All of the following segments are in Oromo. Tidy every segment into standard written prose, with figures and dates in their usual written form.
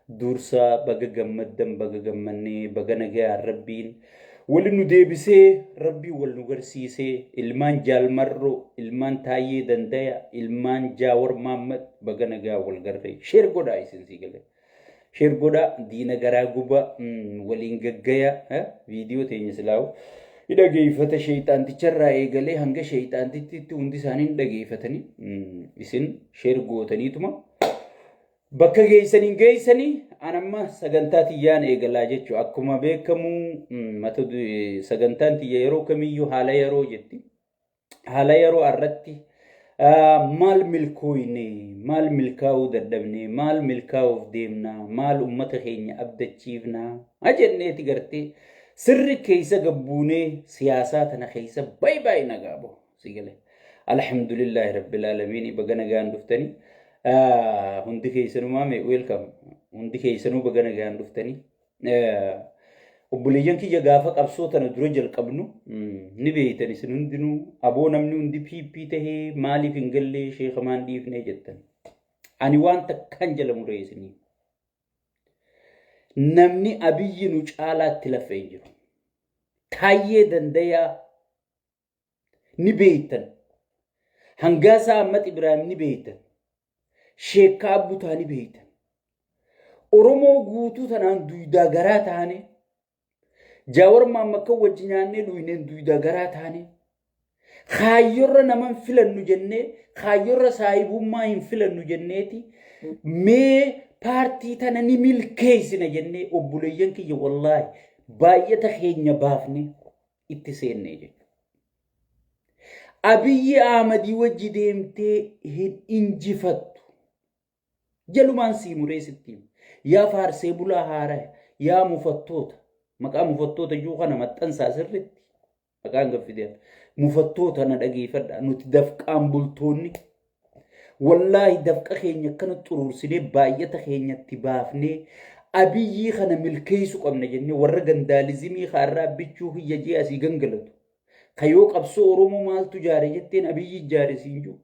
dursa baga gammaddan baga gammannee baga nagaa rabbiin wal nu deebisee rabbii wal nu garsiisee ilmaan jaalmarroo ilmaan taayyee dandaya ilmaan jaawar maammad baga nagaa wal garree sheer godhaa isin sii galee sheer godhaa diina garaa guba waliin gaggaya viidiyoo teenya silaawu dhageeffata shayxaanticharraa eegalee hanga shayxaantitti hundi isaanii dhageeffatanii isin sheer gootaniituma bakka geessanii anamma sagantaa tiyyaan eegalaa jechuudha akkuma beekamu mata sagantaan tiyya yeroo kamiyyuu haala yeroo jetti haala yeroo irratti maal milkooyne maal milkaa'uu dadhabne maal milkaa'uuf deemna maal ummata keenya abdachiifna ajenneeti gartee sirri keessa gabbuunee siyaasaa tana keessa bay nagaabo sigale alhamdulillah rabbil alamin baga nagaan dhuftanii hundi keessanuu maame welcome hundi keessanuu baga nagaan dhuftanii obboleeyyan kiyya gaafa qabsoo tana dura jalqabnu ni beeytan isin hundinuu aboo namni hundi piippii tahee maaliif hin gallee sheekha maan dhiifnee jettan ani waan takkaan jala muree isinii namni abiyyi nu caalaatti lafee jiru taayyee dandayaa ni beeytan hangaasaa Ahmad Ibrahim ni beeytan sheekha abbutaa ni beeytan oromoo guutuu tanaan duydaa garaa taane jaawar maammakka wajji nyaannee dhuyneen duydaa garaa taane kaayyorra naman filannu jennee kaayyorra saahibummaa hin filannu jenneeti mee paartii tana ni milkeessina jennee obboleeyyan kiyya wallaahi baay'ata keenya baafne itti seennee jechuudha. Abiyyi Ahmadii wajji deemtee hin injifattu jalumaan sii mureessittiin yaa faarsee bulaa haaraa yaa mufattoota maqaa mufattoota iyyuu kana maxxansaa sirritti maqaan gaffidee mufattoota na dhageeffadha nuti dafqaan bultoonni wallahi dafqa keenya akkana xuruursinee baay'ata keenyatti baafnee abiyyi kana milkeessu qabna jennee warra gandaalizimii kaarraa bichuu hiyya jee asii gangalatu kayoo qabsoo oromoo maaltu jaare jetteen abiyyi jaare siin jiru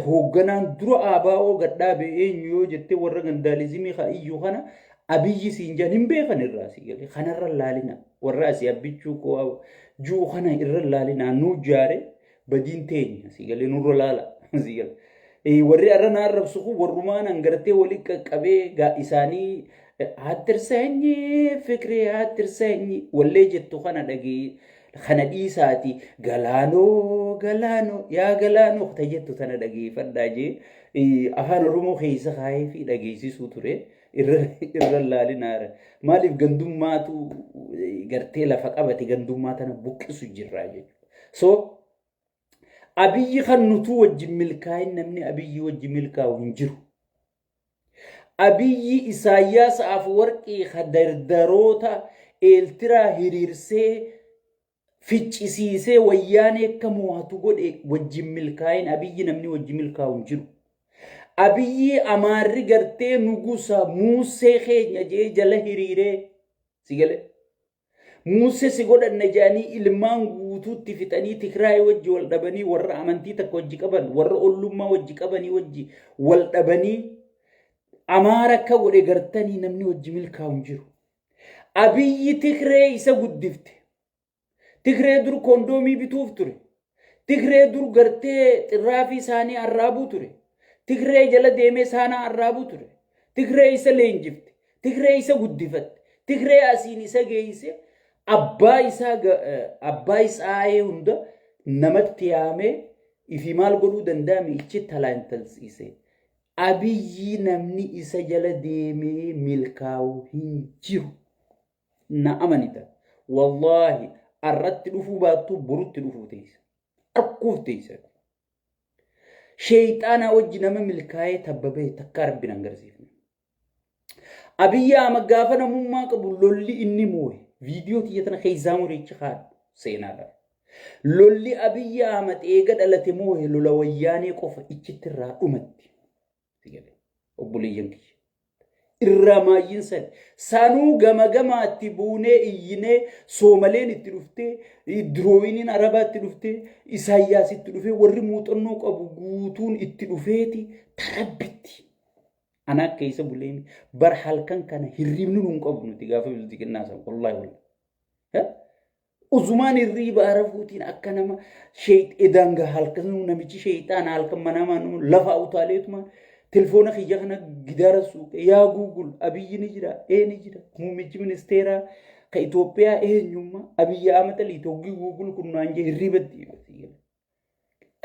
hoogganaan dura ABO gadhaabe eenyu yoo jettee warra gandaalizimii iyyuu kana abiyyi siin jaan hin beekan irraa sii galee kanarra laalina warra asii abbichuu koo juu kana irra laalina nuu jaare badiin teenya sii galee nurra laala sii galee warri arana arrabsu warrumaan angartee wali qaqqabee isaanii hattirsaanyi fikri hattirsaanyi wallee jettu kana dhagee kana dhiisaati galaanoo yaa galaanoo tajettu tana dhageeffadhaa jee afaan oromoo keessa kaayee fi dhageessisuu ture irra laalinaara maaliif gandummaatu gartee lafa qabate gandummaa tana buqqisu jirraa jechuudha so abiyyi kan nutu wajji milkaa'in namni abiyyi wajji milkaa'u hin jiru abiyyi Isaayyaas Afwarqii kadardaroota eeltiraa hiriirsee ficcisiisee wayyaanee akka mo'atu godhe wajji milkaa'in abiyyi namni wajji milkaa'u hin jiru abiyyi amaarri gartee nugusa muusee keenya jee jala hiriiree sigale muusee si godhanna jaanii ilmaan guutuutti fixanii Tigraay wajji wal dhabanii warra amantii takka wajji qaban warra ollummaa wajji qabanii wajji wal dhabanii amaara akka godhe gartanii namni wajji milkaa'u hin jiru abiyyi Tigree isa guddifte Tigree dur kondoomii bituuf ture Tigree dur gartee xirraafii isaanii arraabuu ture Tigree jala deemee saanaa arraabuu ture Tigree isa leenjifte Tigree isa guddifatte Tigree asiin isa geeyse abbaa isaa hunda namatti yaamee ifi maal godhuu danda'ame ichi talaan talsiise abiyyi namni isa jala deemee milkaa'u hin jiru na amanita wallahi arratti dhufuu baattu burutti dhufuu teessa arkuuf teessa shayxaana wajji nama milkaa'ee tabbabee takka rabbiin agarsiifne abiyyi Ahmad gaafa namummaa qabu lolli inni moo'e viidiyoo tiyya tana keessaa muriichi haan seenaadha lolli abiyyi Ahmad eega dhalate moo'e lola wayyaanee qofa ichitti irraa dhumatti obboleeyyan kiyya irraa maayyin sanuu gamaatti buunee iyyinee Soomaleen itti dhuftee Dirooyiniin Arabaa itti dhuftee Isaayyaas itti dhufee warri muuxannoo qabu guutuun itti dhufeeti tarabbitti أنا كيس بولين برحال كان هريبنو نقبل نتيجة بلدك الناس والله والله وزمان الريب عرفوتين أكنما شيء إدانغ هالكنو نمشي شيطان هالكم منامانو لفا أوتاليت ما تلفون خيجنا جدار السوق يا جوجل أبي نجرا نجرا موميج منستيرا كإثيوبيا نيوما أبي عمت لي توجي جوجل كنا نجي الريبتي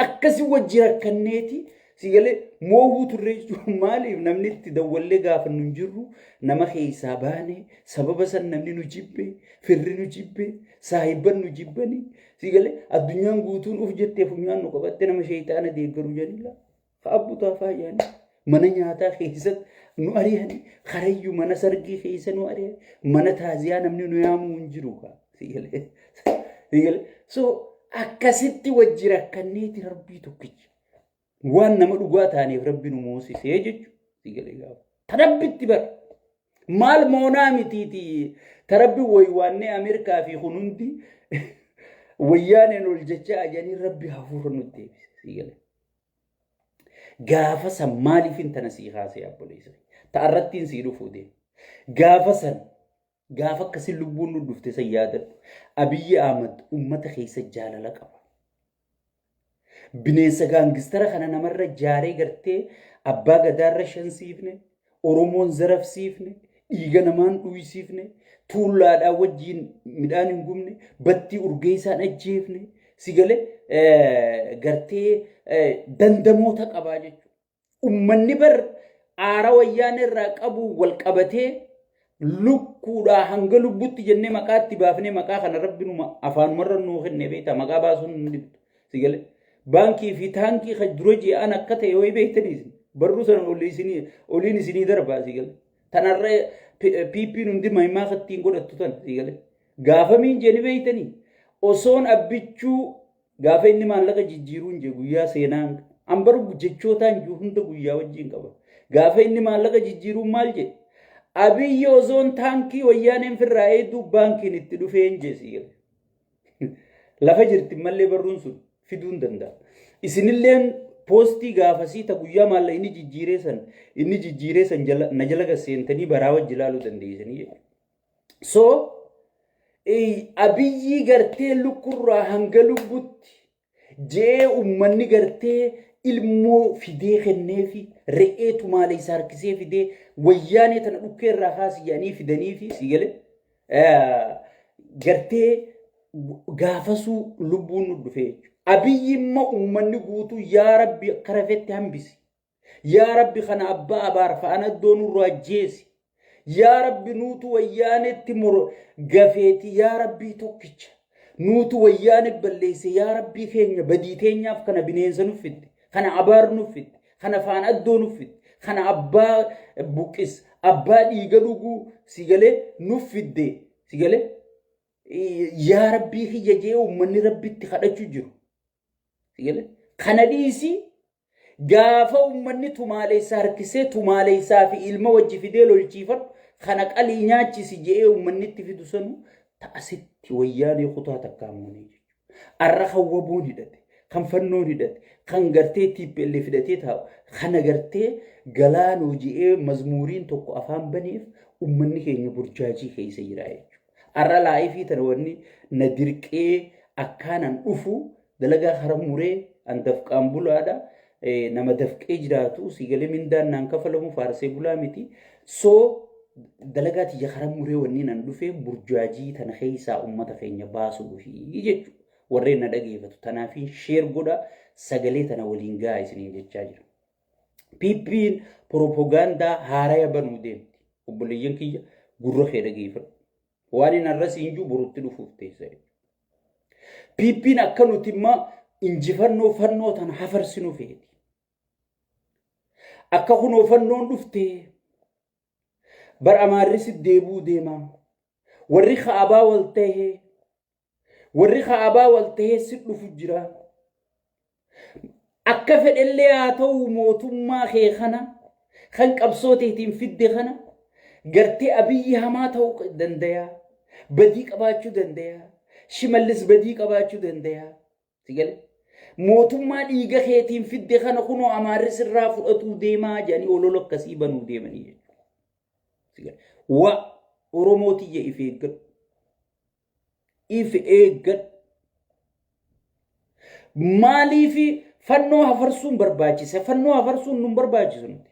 أكسي وجرا كنيتي سيجله موهو تريجو مالي نمني تدولي غاف ننجرو نما خيساباني سبب سن نمني نجيبه فرّي نجيبه صاحبا نجيبني سيجله الدنيا غوتون أف جت فنيان نقبت نما شيطان ديغرو جنيلا فأبو طافا يعني من نياتا خيسات نواريهني خريو من سرقي خيسا نواريه من تازيا نمني نيامو نجروها سيجله سو أكسيتي وجرا كنيتي ربي توكيج وان نما دغوا تاني ربي نموسي سيجج سيغلي غاف تربيت بر مال مونامي تيتي تربي وي واني امريكا في خنوندي وياني نولجچا جاني ربي حفور نتي سيغلي غافا سمالي فين تنسيخا سي ابوليس تارتين سيدو فودي غافا سن غافا كسي لبون دفته سيادت ابي احمد امه خيس جالله قبا bineensa gaangistara kana namarra jaaree gartee abbaa gadaarra shansiifne oromoon zarafsiifne dhiiga namaan dhuyisiifne tuullaadhaa wajjiin midhaan hin gubne battii urgeessaan ajjeefne sigale gartee dandamoota qabaa jechuudha. Ummanni bar aara wayyaan irraa qabu wal qabatee lukkuudhaa hanga lubbutti jennee maqaatti baafnee maqaa kana rabbinuma afaanumarra nuu kenne beektaa maqaa baasuun hin dhibdu sigale. بانكي في تانكي خجروجي أنا كته يوي بيتنيز بروسن أولين سني دربا سيقل تنارة بي نندي ما يما خدين قد أتوتن سيقل غافة مين جاني بيتني أصون أبيتشو غافة إني ما لقى جيرون جويا سينان أمبرو جيتشو تان جوهن تقويا وجين كبا غافة إني ما لقى جيرون مالجي أبي يوزون تانكي ويانين في الرأي دو بانكي نتدو فين جي سيقل لفجر تمالي برونسون فيدون دندا إسنيلين بوستي غافسي تقويا مالا إني جيجيريسن نجلق سينتني براوة جلالو دنديسني so أبيي غرتي لكرة هنگلو بوت جي أماني غرتي ilmoo fidee kennee fi re'eetu maala isaa harkisee fidee wayyaanee tana dhukkee irraa kaasiyanii fidanii fi si gale gartee gaafasuu lubbuun nu dhufee jechuudha. Abiyyi immoo uummanni guutuu yaa Rabbi akka rafetti hambisi. Yaa Rabbi kana abbaa abaar fa'aan addoon irraa ajjeesi. Yaa Rabbi nuutu wayyaanetti gafeeti yaa Rabbi tokkicha. Nuutu wayyaane balleesse yaa Rabbi keenya badii teenyaaf kana bineensa nuuf fidde. Kana abaar nuuf fidde. Kana fa'aan addoo nuuf fidde. Kana abbaa buqqis abbaa dhiiga dhuguu si galee nuuf fidde. Si galee yaa Rabbi kiyya jee uummanni Rabbitti kadhachuu jiru. Si galee kana dhiisi gaafa uummanni tumaalee isaa harkisee tumaalee isaa fi ilma wajji fidee lolchiifadhu kana qalii nyaachisi jee uummanni itti fidu sanu ta'asitti wayyaanee kutaa takkaamuunii jechuudha. Arra kan waboon hidhate, kan fannoon hidhate, kan gartee tiippellee fidhatee taa'u, kana gartee galaan hoji'ee mazmuuriin tokko afaan baneef uummanni keenya burjaajii keessa jira jechuudha. Arra laayifii tana wanni na dirqee akkaanan dhufu dalagaa haramuree an dafqaan bulaadha. Nama dafqee jiraatu si galee mindaan naan kafalamu faarsee bulaa miti. So dalagaati jaharan muree wanni nan dhufee burjaajii tana keessaa uummata keenya baasuu fi jechuudha. Warreen na dhageeffatu tanaafi sheer godha sagalee tana waliin gaa isiniin jechaa jira. PP'n propagaandaa haaraya banuu deemti. Obboleeyyan kiyya gurra kee dhageeffadhu. Waan inni arras injuu borutti dhufuuf teessa. PP'n akka nuti immoo injifannoo fannoo tana hafarsinu feeti. Akka kunoo fannoon dhuftee bar amaarris deebuu deema. Warri kaabaa wal tahee si dhufu jira. Akka fedhellee haa ta'u mootummaa kee kana kan qabsooteetiin fidde kana gartee abiyyi hamaa ta'uu danda'a. Badii qabaachuu danda'a. Shimallis badii qabaachuu danda'a. Si galee mootummaa dhiiga keetiin fidde kana kunoo amaarri sirraa fudhatuu deemaa jedhanii olola akkasii banuu deemanii jechuudha. Wa Oromootiyya if eeggadhu. If eeggadhu. Maaliifi fannoo hafarsuun barbaachise? Fannoo hafarsuun nun barbaachisu nuti.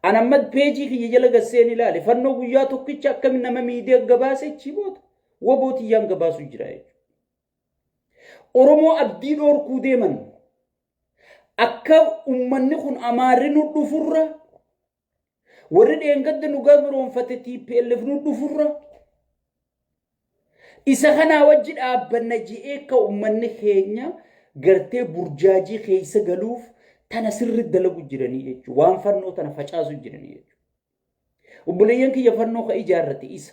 Anamad peejii kiyya jala gasseen ilaale fannoo guyyaa tokkicha akkami nama miidiyaa gabaase chiboota wabootiyyaan gabaasu jira jechuudha. Oromoo abdii dhoorkuu deeman akka ummanni kun amaarri nu dhufurra warri dheengadda nu gabroonfate TPLF nu dhufurra isa kanaa wajji dhaabbanna ji'ee akka ummanni keenya gartee burjaajii keessa galuuf tana sirri dalagu jiranii jechuudha. Waan fannoo tana facaasu jiranii jechuudha. Obboleeyyan kiyya fannoo ka ijaarrate isa.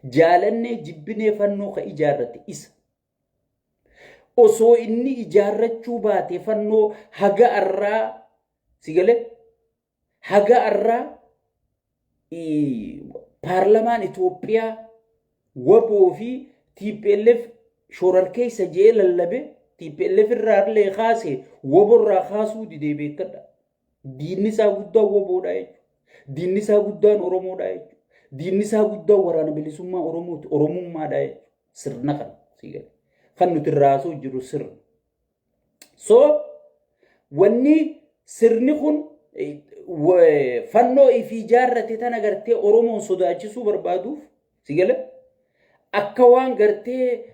Jaalannee jibbinee fannoo ka ijaarrate isa. Osoo inni ijaarrachuu baate fannoo haga arraa sigale haga arraa paarlamaan Itoophiyaa waboo fi TPLF shorar keessa jee lallabe TPLF irraa illee kaase waborraa kaasuu didee beekadha. Diinni isaa guddaan waboodha jechuudha. Diinni isaa guddaan Oromoodha jechuudha. Diinni isaa guddaan waraana bilisummaa Oromooti. Oromummaadha jechuudha. Sirna kana sigale. Kan nuti raasuu jiru sirna. So wanni sirni kun fannoo ifi ijaarrate tana gartee Oromoon sodaachisuu barbaaduuf sigale akka waan gartee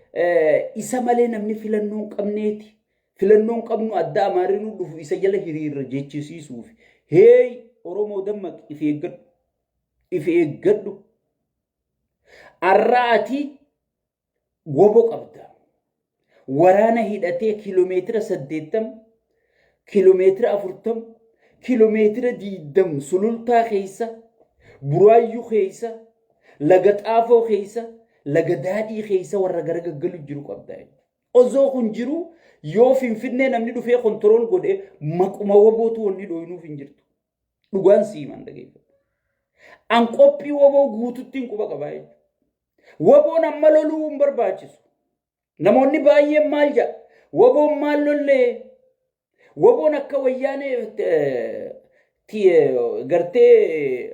isa malee namni filannoon qabneeti. Filannoon qabnu adda amaarri nu dhufu isa jala hiriirra jechisiisuuf. Hey Oromoo dammaqi if eeggadhu. If eeggadhu. Arraati wobo qabda. Waraana hidhatee kiiloomeetira 80 kiiloomeetira 40 kiiloomeetira 20 sulultaa keessa buraayyuu keessa laga xaafoo keessa laga daadhii keessa warra gargaggalu jiru qabda. Ozoo kun jiru yoo Finfinnee namni dhufee kontirool godhee maquma wobootu wanni dhooyinuuf hin jirtu. Dhugaan siimaan dhageeffatu. An qophii woboo guututti hin quba qabaa jechuudha. Woboon amma loluu hin barbaachisu. Namoonni baay'een maal jedha? Woboon maal lollee? Woboon akka wayyaanee gartee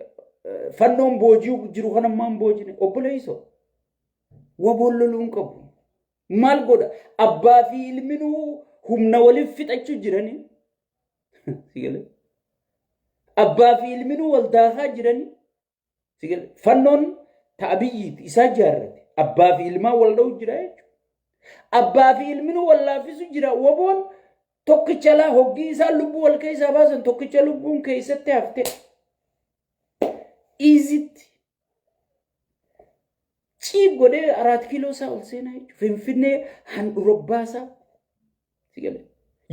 fannoon boojii jiru kan ammaan boojine obboleessoo. Woboon loluu hin qabu. Maal godha? Abbaa fi ilminuu humna waliif fixachuu jiranii. Abbaa fi ilminuu wal daakaa jiranii. Fannoon ta'abiyyiiti isaa jaarrate. Abbaa fi ilmaa wal dha'u jira jechuudha. Abbaa fi ilminuu wal laaffisu jira. Woboon tokkicha laa hoggii isaa lubbuu wal keessaa baasan tokkicha lubbuun keessatti hafte. Izitti. Ciib godhee 4 kiiloo isaa ol seenaa jechuudha. Finfinnee handhurobbaasaa.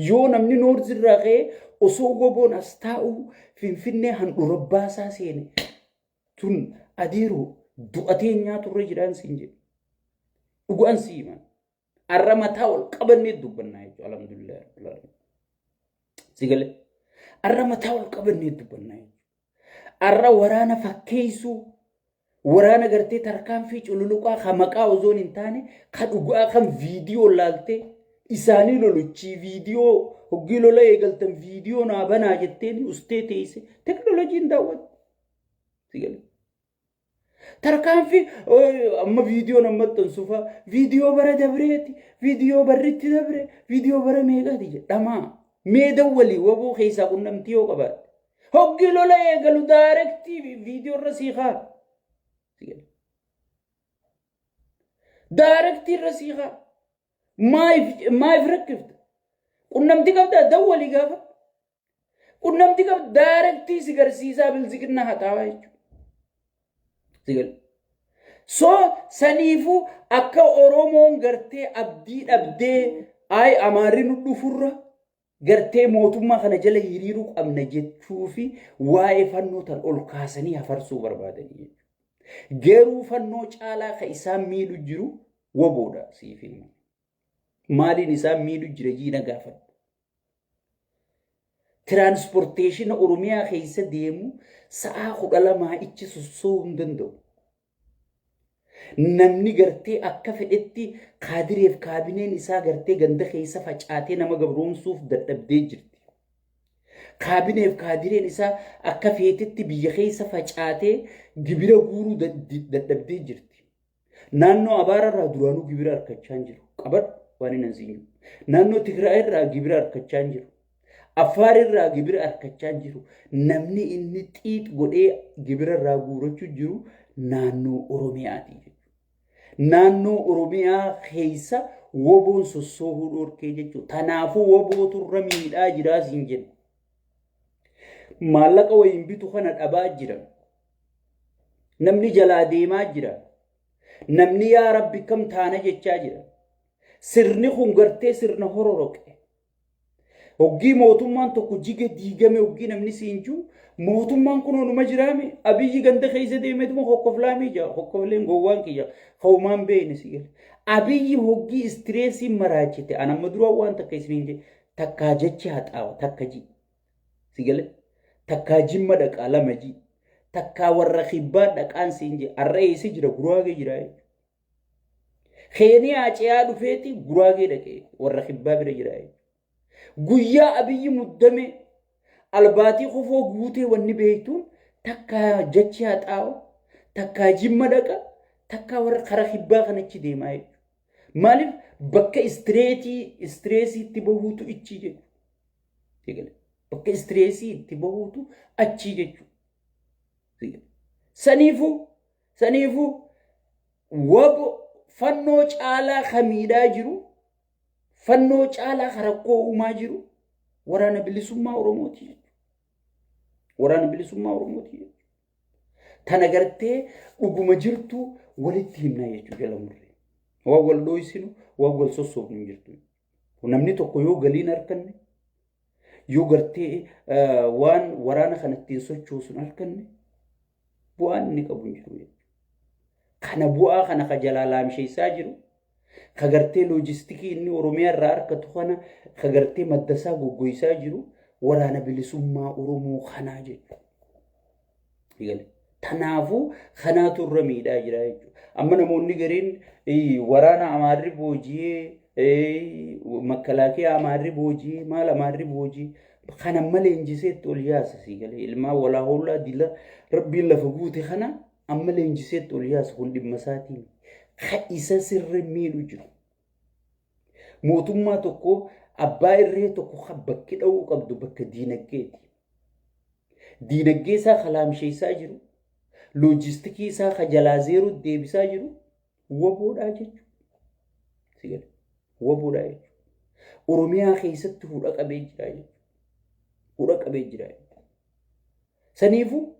Yoo namni noorzirraa ka'ee osoo woboon as taa'u Finfinnee handhurobbaasaa seene tun adiiroo du'atee nyaaturra jiraan siin jedhe. Dhugaan siiman. Arra mataa ol qabannee dubbannaa jechuudha. Alhamdulillah. Sigale. Arra mataa ol qabannee dubbannaa jechuudha. Arra waraana fakkeessuu waraana gartee tarkaanfii cululuqaa kan maqaa ozoon hin taane kan dhugaa kan viidiyoo laaltee isaanii loluchii viidiyoo hoggii lola eegaltan viidiyoo naa banaa jetteen ustee teesse teknooloojiin daawwatu. Sigale. Tarkaanfii amma viidiyoo namatti tansufa viidiyoo bara dabreeti viidiyoo barritti dabre viidiyoo bara meeqaati jedhamaa meeda walii waboo keessaa qunnamtii yoo qabaate hoggii lola eegalu daarektii viidiyoo irra siiqaa daarektii irra siiqaa maayif rakkifta qunnamtii qabda dawwalii gaafa qunnamtii qabda daarektii si garsiisaa bilziqinaa haxaawaa jechuudha. So saniifu akka Oromoon gartee abdii dhabdee ay amaarri nu dhufurra gartee mootummaa kana jala hiriiruu qabna jechuu fi waa'ee fannoo tan ol kaasanii hafarsuu barbaadanii jechuudha. Garuu fannoo caalaa ka isaan miidhu jiru woboodha siif ilma. Maaliin isaan miidhu jira jiina gaafadhu. Transporteeshina Oromiyaa keessa deemu sa'a 12 ichi sossoo hin danda'u. namni gartee akka fedhetti kaadireef kaabineen isaa gartee ganda keessa facaatee nama gabroomsuuf dadhabdee jirti. Kaabineef kaadireen isaa akka feetetti biyya keessa facaatee gibira guuruu dadhabdee jirti. Naannoo Abaararraa duraanuu gibira harkachaa hin jiru. Qabadhu waan hin ansiinu. Naannoo Tigraayirraa gibira harkachaa hin jiru. Affaarirraa gibira harkachaa hin jiru. Namni inni xiix godhee gibirarraa guurachuu jiru naannoo Oromiyaati. Naannoo Oromiyaa keessa woboon sossoobuu dhorkee jechuudha. Kanaafuu wobootu irra miidhaa jiraas hin jennu. Maallaqa wayiin bitu kana dhabaa jira. Namni jalaa deemaa jira. Namni yaa Rabbi kam taana jechaa jira. Sirni kun gartee sirna hororoqe. Hoggii mootummaan tokko jiga diigame hoggii namni siinjuu mootummaan kun onuma jiraame abiyyi ganda keessa deemetuma hokkoflaamii jira. Hokkofleen gowwaan kiyya hawmaan beeyne si gala. Abiyyi hoggii istireesii maraachite anamma dura waan takka isiniin je takkaa jechi haxaawa takka ji si gala. Takkaa jimma dhaqaa lama ji. Takkaa warra khibbaa dhaqaan siin je arreessi jira guraagee jira. Kheenii aaciyaa dhufeeti guraagee dhaqee warra khibbaa bira jira. Guyyaa abiyyi muddame albaatii kofoo guutee wanni beektuun takkaa jechi haxaawa takkaa jimma dhaqa takkaa warra kara khibbaa kanachi deemaa. Maaliif bakka istireesii itti bahuutu ichi jedhu. Bakka istireesii itti bahuutu achi jechuudha. Saniifuu wabo fannoo caalaa kamiidhaa jiru fannoo caalaa karakkoo uumaa jiru waraana bilisummaa Oromooti jechuudha. Waraana bilisummaa Oromooti jechuudha. Tana gartee dhuguma jirtu walitti himnaa jechuudha jala murree. Waan wal dho'isinu waan wal sossoofnu hin jirtu. Namni tokko yoo galiin harkanne yoo gartee waan waraana kanatti sochoosuun harkanne bu'aan inni qabu hin jiru. Kana bu'aa kana ka jalaa laamsheessaa jiru ka gartee loojistikii inni Oromiyaa irraa harkatu kana ka gartee maddasaa goggoysaa jiru waraana bilisummaa Oromoo kanaa jechuudha. Tanaafuu kanaatu irra miidhaa jira jechuudha. Amma namoonni gariin waraana Amaarri boojiyee makalaakiyaa Amaarri boojiyee maal Amaarri boojiyee kana malee injiseetti ol yaasa si galee ilmaa walaa hollaa dila rabbiin lafa guute kana amma leenjiseetti ol yaasa kun dhimma isaatiin ka isa sirri miidhu jiru. Mootummaa tokko abbaa irree tokko bakki dha'uu qabdu bakka diinaggeeti. Diinaggee isaa kalaamsheessaa jiru. Loojistikii isaa ka jalaa zeeruu deebisaa jiru waboodhaa jechuudha. Waboodhaa jechuudha. Oromiyaa keessatti hudha qabee jira jechuudha. Hudha qabee jira jechuudha. Saniifuu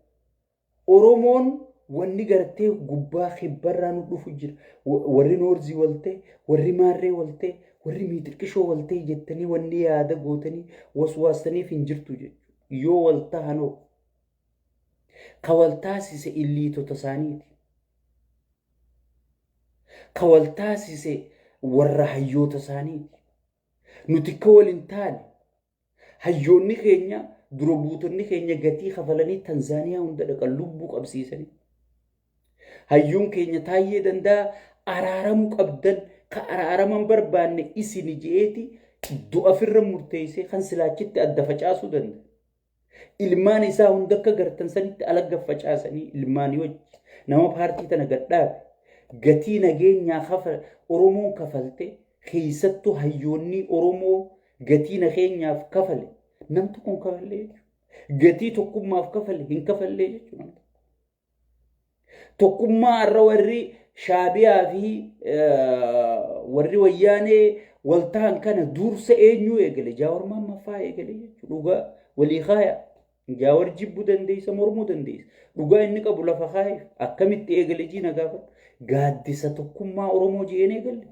Oromoon wanni gartee gubbaa kibbarraa nu dhufu jira. Warri noorzii waltee, warri maarree waltee, warri miixiqishoo waltee jettanii wanni yaada gootanii waswaastaniif hin jirtu jechuudha. Yoo waltaa hanoo ka waltaasise illiitota isaaniiti. Ka waltaasise warra hayyoota isaaniiti. Nuti ka waliin taane hayyoonni keenya dura buutonni keenya gatii kafalanii Tanzaaniyaa hunda dhaqan lubbuu qabsiisanii. Hayyuun keenya Taayyee Danda'a araaramuu qabdan ka araaraman barbaanne isini je'eeti du'a firra murteessee kan silaachitti adda facaasuu danda'a. Ilmaan isaa hunda akka gartan sanitti alagga facaasanii ilmaanii wajji nama paartii tana gadhaabe gatii nageenyaa Oromoon kafalte keessattuu hayyoonni Oromoo gatii nageenyaaf kafale namtu kun kafalee jechuudha. Gatii tokkummaaf kafale hin kafallee jechuudha. Tokkummaa irra warri Shaabiyaa fi warri Wayyaanee waltaan kana dursa eenyu eegale Jawaar Mohammad eegale jechuudha. Dhugaa walii kaaya Jawaar jibbuu dandeessa mormuu dandeessa. Dhugaa inni qabu lafa kaaya akkamitti eegale jiina gaafadhu. Gaaddisa tokkummaa Oromoo jeen eegale.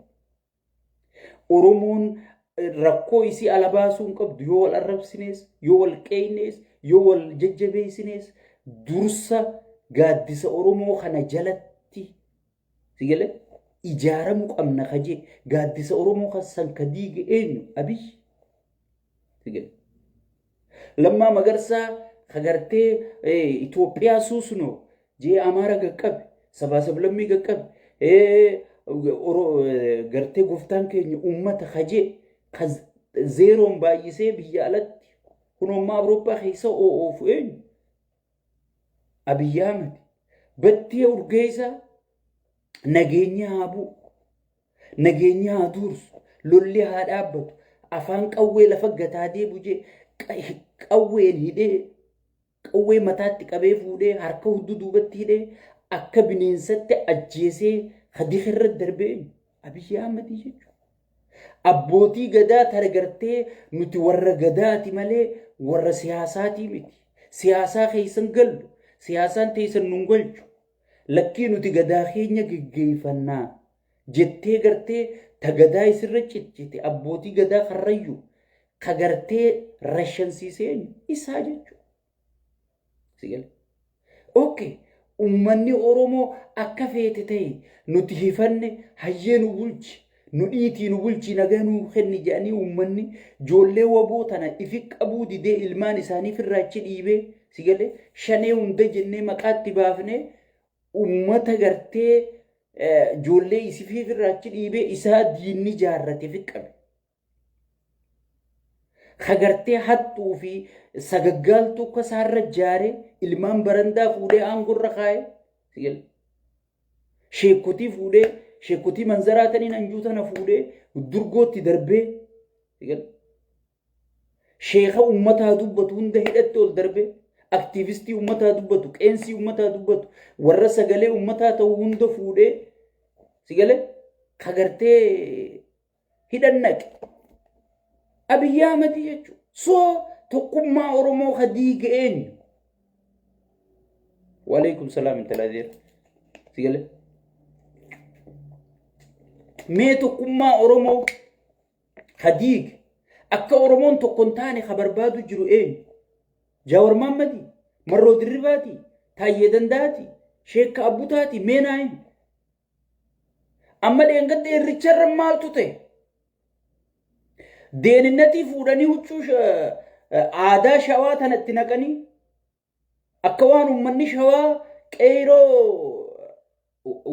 Oromoon rakkoo isii ala baasuun qabdu yoo wal arrabsinees yoo wal qeeynees yoo wal jajjabeessinees dursa gaaddisa Oromoo kana jalatti sigale ijaaramu qabna kaje gaaddisa Oromoo kan ka diige eenyu Abiy sigale lamma Magarsaa kagartee Itoophiyaa suusno jee Amaara gaqqabe sabaa sablammii gaqqabe gartee gooftaan keenya uummata kaje zeeroon baay'isee biyya alatti kunommaa Awurooppaa keessa oofu eenyu Abiyyi Ahmed battee urgeessa nageenya haa bu'u nageenya haa dursu lolli haa dhaabbatu afaan qawwee lafa gataa deebu jee qawween hidhee qawwee mataatti qabee fuudhee harka hudduu duubatti hidhee akka bineensatti ajjeesee hadii irra darbee Abiyyi Ahmed jechuudha. Abbootii gadaa targartee nuti warra gadaati malee warra siyaasaati miti. Siyaasaa keessan gallu siyaasaan teessan nun galchu. Lakkii nuti gadaa keenya geggeeffannaa jettee gartee ta gadaa isirra ciccite abbootii gadaa karrayyuu ka gartee rashansiisee isaa jechuudha. Sigale. Okay. Ummanni Oromoo akka feete ta'e nuti hifanne hayyee nu bulchi nu dhiitii nu bulchi nagaa nu kenni jedhanii ummanni ijoollee waboo tana ifi qabuu didee ilmaan isaanii firraachi dhiibee sigale shanee hunda jennee maqaatti baafne ummata gartee ijoollee isifii firraachi dhiibee isaa diinni jaarrate fi qabe. Kagartee hattuu fi sagaggaaltuu akka isaarra jaare ilmaan barandaa fuudhee aangorra kaa'e sigale. Sheekutii fuudhee sheekutii manzaraataniin anjuu tana fuudhee durgootti darbee sigale. Sheeka ummataa dubbatu hunda hidhatti ol darbee aktiivistii ummataa dubbatu qeensii ummataa dubbatu warra sagalee ummataa ta'u hunda fuudhee sigale. Kagartee hidhannaqe. Abiyyi Ahmed jechuudha. So tokkummaa Oromoo hadii ga'eenyu. Waalaikum salaam intalaazir. Sigale. Mee tokkummaa Oromoo hadii akka Oromoon tokkon taane barbaadu jiru eenyu? Jawaar Mahaammadi, Marroo Dirribaati, Taayyee Dandaati, Sheek Abbutaati, meenaayin. Amma dheengadda irricharra maaltu ta'e? Deeninnatii fuudhanii huccuu aadaa shawaa tanatti naqanii akka waan ummanni shawaa qeeroo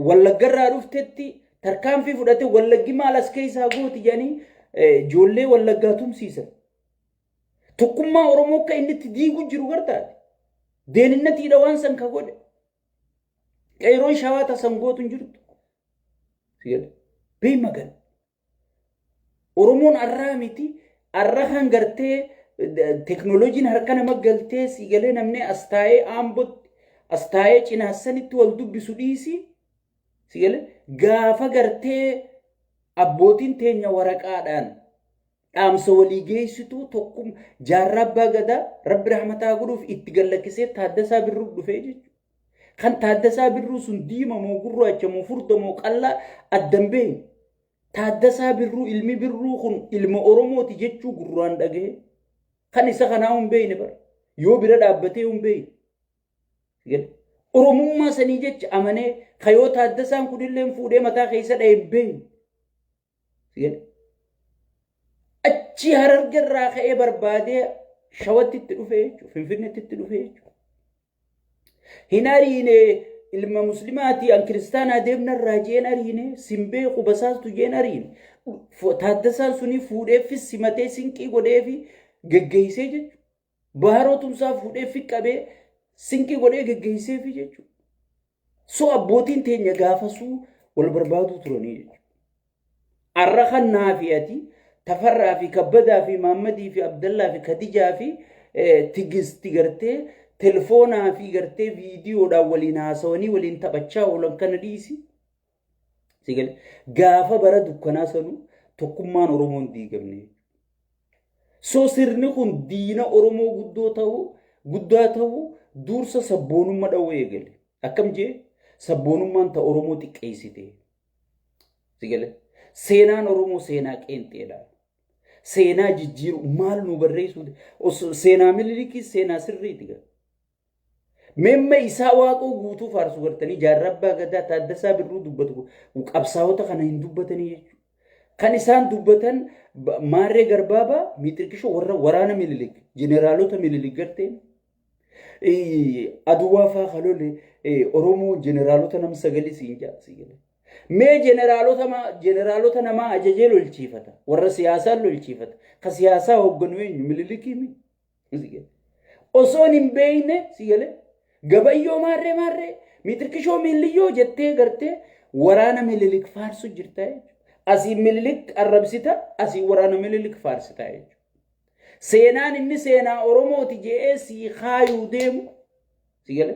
wallaggarraa dhuftetti tarkaanfii fudhate wallaggi maal as keessaa gooti jedhanii ijoollee wallaggaa tumsiisan. Tokkummaa Oromoo akka inni itti diigu jiru gartaate. Deeninatiidha waan san ka godhe. Qeeroon shawaa tasan gootu hin jirtu. Bee magan. Oromoon arraa miti arra kan gartee teknooloojiin harka nama galtee sigalee namni as taa'ee aambotti as taa'ee cinaassanitti wal dubbisu dhiisi sigalee gaafa gartee abbootiin teenya waraqaadhaan dhaamsa walii geessitu tokkum jaarraa abbaa gadaa rabbi rahmataa godhuuf itti gallakkisee Taaddasaa Birruu dhufee jechuudha. Kan Taaddasaa Birruu sun diimamoo gurraachamoo furdamoo qallaa addan beeku. Taaddasaa Birruu ilmi Birruu kun ilma Oromooti jechuu gurraan dhaga'e. Kan isa kanaa hin beekne bara. Yoo bira dhaabbatee hin beekne. Oromummaa sanii jecha amanee kayoo Taaddasaan kunillee fuudhee mataa keessa dha'e hin beekne. Achi Harargerraa ka'ee barbaadee Shawatti itti dhufee jechuudha. Finfinneetti itti dhufee jechuudha. Hin ariine ilma muslimaati an kiristaanaa deemnarraa jeen ariine simbee qubasaatu jeen ariine Taaddasaan suni fuudheefis simatee sinqii godheefi geggeessee jechuudha. Baharootumsaa fuudheefi qabee sinqii godhee geggeesseefi jechuudha. So abbootiin teenya gaafasuu wal barbaaduu turanii jechuudha. Arra kan naafi ati Tafarraa fi Kabbadaa fi Maammadii fi Abdallaa fi Kadijaa fi Tigisti gartee telefoonaa fi gartee viidiyoodhaan waliin haasawanii waliin taphachaa oolan kana dhiisi. Sigale gaafa bara dukkanaa sanuu tokkummaan Oromoon diigamne. So sirni kun diina Oromoo guddaa ta'uu dursa sabboonummaa dhawuu eegale. Akkam jee sabboonummaan ta Oromoo xiqqeessite. Sigale seenaan Oromoo seenaa qeenxeedha. Seenaa jijjiiru maal nu barreessu seenaa Minilikii seenaa sirriiti. Memma isaa waaqoo guutuu faarsu gartanii jaarraa abbaa gadaa Taaddasaa Birruu dubbatu qabsaa'ota kana hin dubbatanii jechuudha. Kan isaan dubbatan Maarree Garbaabaa Miixirqishoo warra waraana Minilik jeneraalota Minilik garteen Aduwaa faa kalole Oromoo jeneraalota nam sagalii siin jaa sigale. Mee jeneraalota namaa ajajee lolchiifata. Warra siyaasaan lolchiifata. Ka siyaasaa hogganu eenyu Minilikii mi? Osoon hin beeyne sigale gabayyoo maarree mitirkishoo miilliyyoo jettee gartee waraana Minilik faarsu jirta jechuudha. Asii Minilik arrabsita, asii waraana Minilik faarsita jechuudha. Seenaan inni seenaa Oromooti jedhee sii kaayuu deemu sigale.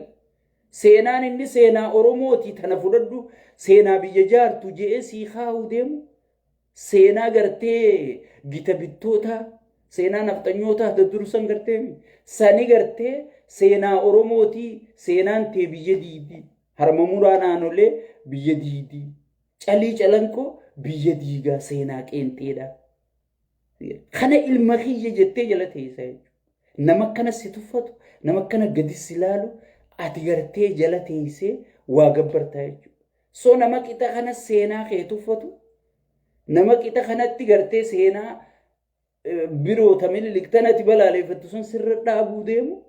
Seenaan inni seenaa Oromooti tana fudhadhu seenaa biyya jaartu jedhee sii kaayuu deemu. Seenaa gartee gita bittoota, seenaa nafxanyoota dursan gartee sani gartee seenaa Oromooti, seenaan tee biyya diidii. Harma muraan aanolee biyya diidii. Calii calankoo biyya diigaa seenaa qeenxeedha. Kana ilma kiyya jettee jala teessa jechuudha. Nama akkana si tuffatu, nama akkana gadi si laalu, ati gartee jala teessee waa gabbartaa jechuudha. So nama qixa kana seenaa kee tuffatu, nama qixa kanatti gartee seenaa biroota Minilik tanatti balaaleeffattu sun sirra dhaabuu deemu.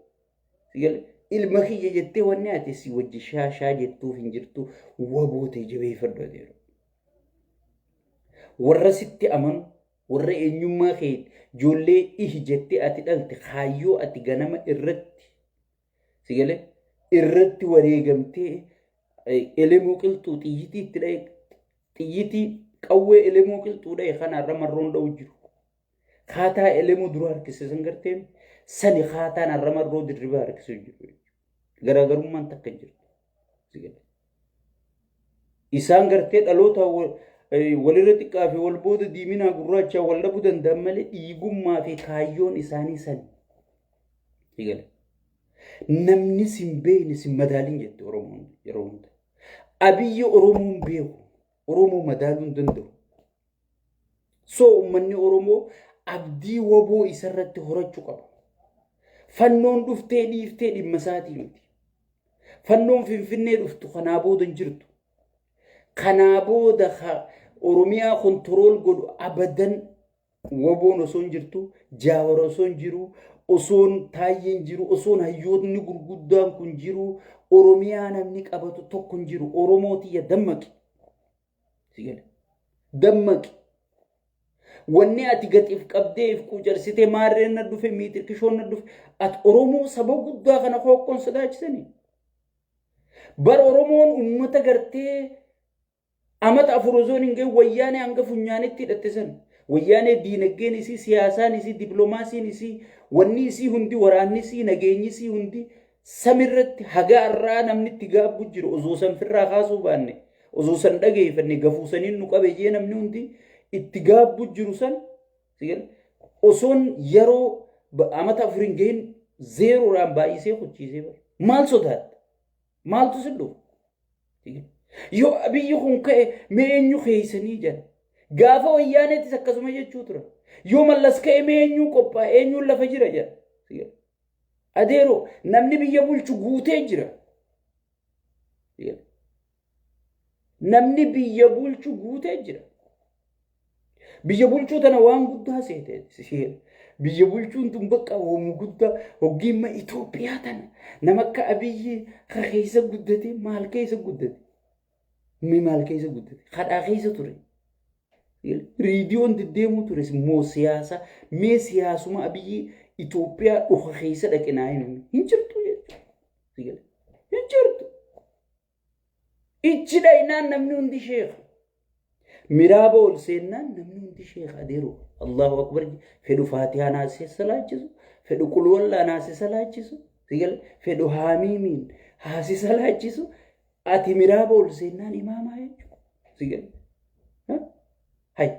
Ilma kiyya jettee wanni ati si wajji shaashaa jettuuf hin jirtu wabootee jabeeffadhu adeemu. Warra sitti amanu, warra eenyummaa kee ijoollee ihi jettee ati dhalte kaayyoo ati ganama irratti wareegamtee elemuu qilxuu xiyyitii itti dhaye xiyyitii qawwee elemuu qilxuu dhaye kanarra marroon dha'u jiru. Kaataa elemuu dura harkisisan gartee sani kaataan har'a marroo dirribaa harkisu jiru. Garaagarummaan takka jirtu. Isaan gartee dhaloota walirra xiqqaa fi wal booda diiminaa gurraachaa wal dhabuu danda'an malee dhiigummaa fi kaayyoon isaanii sani. Namni sin beekne sin madaaliin jette Oromoon yeroo hunda. Abiyyi Oromoon beeku, Oromoo madaaluu hin danda'u. So uummanni Oromoo abdii waboo isarratti horachuu qaba. Fannoon dhuftee dhiiftee dhimma isaatii miti. Fannoon Finfinnee dhuftu kanaa booda hin jirtu. Kanaa booda Oromiyaa kontirool godhu abadan waboon osoo hin jirtu, Jaawar osoo hin jiru, osoon Taayyeen jiru, osoon hayyootni gurguddaan kun jiru, Oromiyaa namni qabatu tokko hin jiru. Oromootiyya dammaqi. Dammaqi. Wanni ati gatiif qabdee if quucarsitee maarreen na dhufe miitirkishoon na dhufe ati Oromoo saba guddaa kana hooqqoon sodaachisanii. Bara Oromoon uummata gartee amata afur osoo hin ga'in wayyaanee hanga funyaanitti hidhatte san. Wayyaanee diinagdeen isii, siyaasaan isii, dippiloomaasiin isii, wanni isii hundi, waraanni isii, nageenyi isii hundi samirratti hagaa irraa namni itti gaabbu jiru osoo san firraa kaasuu baanne, osoo san dhageeffanne gafuusaniin nu qabe jee namni hundi itti gaabbu jiru san osoon yeroo amata afur hin ga'in zeeroodhaan baay'isee hojiisee bara. Maal sodaatta? Maaltu sin dhufu? Yoo abiyyi kun ka'e mee eenyu keeysanii jedha. Gaafa wayyaaneettis akkasuma jechuu tura. Yoo mallas ka'e mee eenyu qophaa eenyuun lafa jira jedha. Adeeroo namni biyya bulchu guutee jira. Namni biyya bulchu guutee jira. Biyya bulchuu tana waan guddaa seete. Biyya bulchuun tun bakka oomu guddaa hoggiimma Itoophiyaa tana nama akka abiyyi keessa guddate maal keessa guddate? Maal keessa guddate? Kadhaa keessa ture. Riidiyoon deddeemuu ture immoo siyaasa mee siyaasuma abiyyi Itoophiyaa dhufa keessa dhaqinaa hin jirtu jechuudha. Hin jirtu. Ichi dhaynaan namni hundi sheekha. Miraaba ol seennaan namni hundi sheekha adeeroo. Allahu akbar fedhu faatihaa naasee salaachisu, fedhu qulwallaa naasee salaachisu, fedhu haamiimiin haasee salaachisu. Ati miraaba ol seennaan imaamaa jechuudha. Hay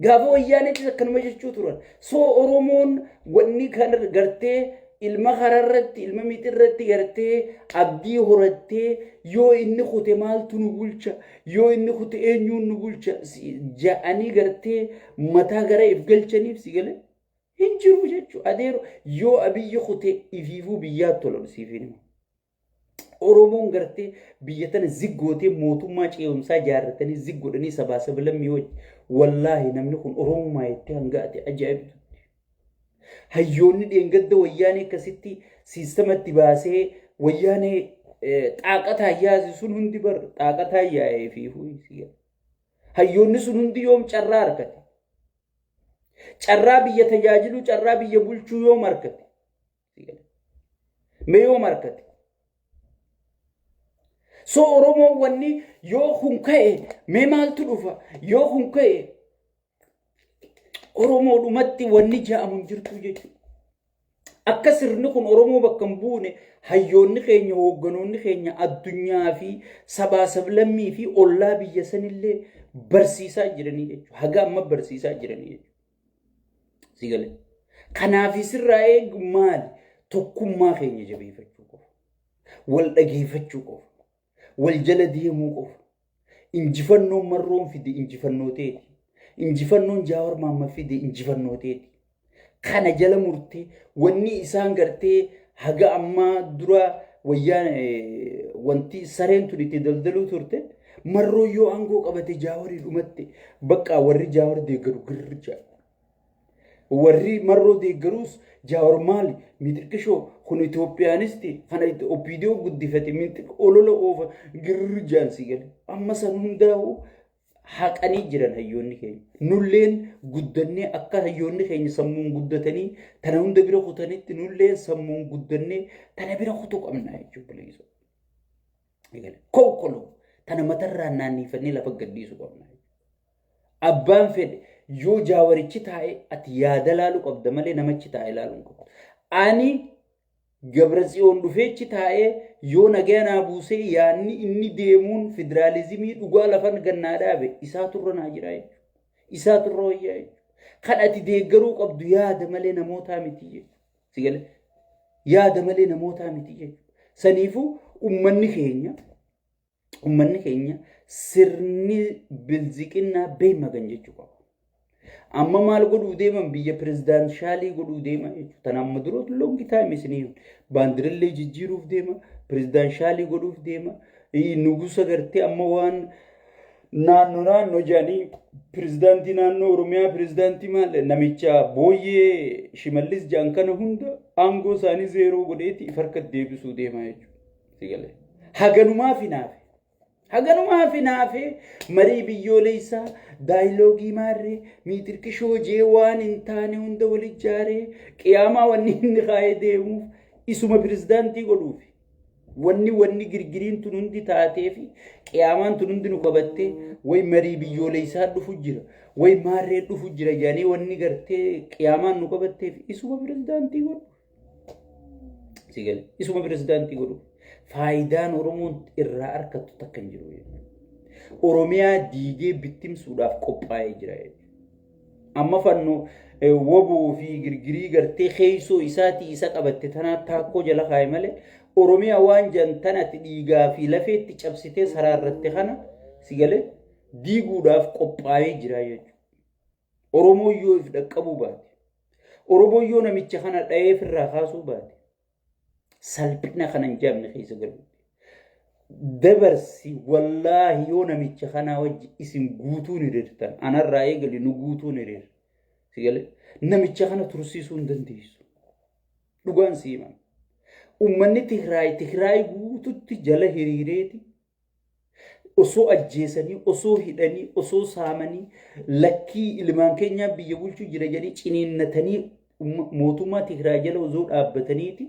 gaafa wayyaaneettis akkanuma jechuu turan. So Oromoon wanni kana gartee ilma kararratti ilma miixirratti gartee abdii horattee yoo inni kute maaltu nu bulcha, yoo inni kute eenyuun nu bulcha ja'anii gartee mataa gara if galchaniif sigale hin jiru jechuudha. Adeero yoo abiyyi kute ifiifuu biyyaatti tolan siifin. Oromoon gartee biyya tana ziggootee mootummaa ce'umsaa jaarratanii ziggodhanii sabaa sablammii wajji wallaahi namni kun Oromummaa jettee hanga ati ajaa'ibdu. Hayyoonni dheengadda wayyaanee akkasitti siistamatti baasee wayyaanee xaaqata hayyaasi sun hundi bar xaaqata hayyaa'ee fi fuuyisiga hayyoonni sun hundi yoom carraa argate carraa biyya tajaajilu carraa biyya bulchuu yoom argate mee yoom argate so oromoo wanni yoo kun ka'e mee maaltu dhufa yoo kun ka'e oromoo dhumatti wanni ja'amu hin jirtu jechuudha akka sirni kun oromoo bakka hin buune hayyoonni keenya hoogganoonni keenya addunyaa fi sabaa sablammii fi ollaa biyya sanillee barsiisaa jiranii jechuudha haga amma barsiisaa jiranii jechuudha sigale kanaaf sirraa eegu maali tokkummaa keenya jabeeffachuu qofa wal dhageeffachuu qofa wal jala deemuu qofa injifannoon marroon fide injifannoo teeti injifannoon jaawar maamma fide injifannoo teeti kana jala murtee wanni isaan gartee haga amma dura wayyaan wanti sareen tun itti daldaluu turte marroo yoo aangoo qabate jaawarii dhumatte bakka warri jaawar deeggaru girrija warri marroo deeggaruus jaawar maali mitirqishoo kun Itoophiyaanisti kana itti opiidiyoo guddifate mitirqa olola oofa girrijaan si gale amma san hundaa'u haqanii jiran hayyoonni keenya nulleen guddannee akka hayyoonni keenya sammuun guddatanii tana hunda bira kutanitti nulleen sammuun guddannee tana bira kutuu qabnaa jechuudha leesoo kokkolo tana matarraa naannifannee lafa gadhiisuu qabnaa abbaan fedhe yoo jaawarichi taa'e ati yaada laaluu qabda malee namachi taa'e laaluu hin qabdu ani Gabratsiyoon dhufeechi taa'ee yoo nagaa buusee yaanni inni deemuun federaalizimii dhugaa lafan gannaa dhaabe isaa turra naa jira jechuudha isaa turra wayyaa jechuudha kan ati deeggaruu qabdu yaada malee namootaa miti jechuudha sigale yaada malee namootaa miti jechuudha saniifuu ummanni keenya sirni bilziqinnaa beemagan jechuudha amma maal godhuu deeman biyya pirezidaanshaalii godhuu deema jechuudha tan amma duroota longi taayim isiniin baandirallee jijjiiruuf deema pirezidaanshaalii godhuuf deema nugusa gartee amma waan naannoo jaanii pirezidaantii naannoo oromiyaa pirezidaantii maal namicha booyyee shimallis jaan kana hunda aangoo isaanii zeeroo godheeti harka deebisuu deema jechuudha haganumaa fi naafe marii biyyoolessaa daayilogii maarree miitirqishoo jee waan hin taane hunda wal ijaaree qiyaamaa wanni inni kaa'ee deemuuf isuma pirezidaantii godhuufi wanni girgiriin tun hundi taatee fi qiyaamaan tun hundi nu qabattee way marii biyyoolessaa dhufu jira way maarree dhufu jira jaanii wanni gartee qiyaamaan nu qabatteef isuma pirezidaantii godhu sigale isuma pirezidaantii godhu faayidaan oromoon irraa argattu takka hin jiru oromiyaa diigee bittimsuudhaaf qophaa'ee jira amma fannoo wobuu fi girgirii gartee keeysoo isaatii isa qabatte tanaa taakkoo jala kaa'e malee oromiyaa waan jantanatti dhiigaa fi lafeetti cabsitee saraarratte kana sigale diiguudhaaf qophaa'ee jira jechuudha oromoo yoo if dhaqqabuu baate oromoo yoo namicha kana dha'eef irraa kaasuu baate salphina kanan jaamne keessa galu dabarsi wallaahi yoo namicha kana wajji isin guutuu ni dirtan anarraa eegali nu guutuu ni dir sigale namicha kana tursiisuu hin dandeessu dhugaan siiman ummanni Tigraay guututti jala hiriireeti osoo ajjeesanii osoo hidhanii osoo saamanii lakkii ilmaan keenyaa biyya bulchuu jira jedhanii ciniinnatanii mootummaa Tigraay jala osoo dhaabbataniiti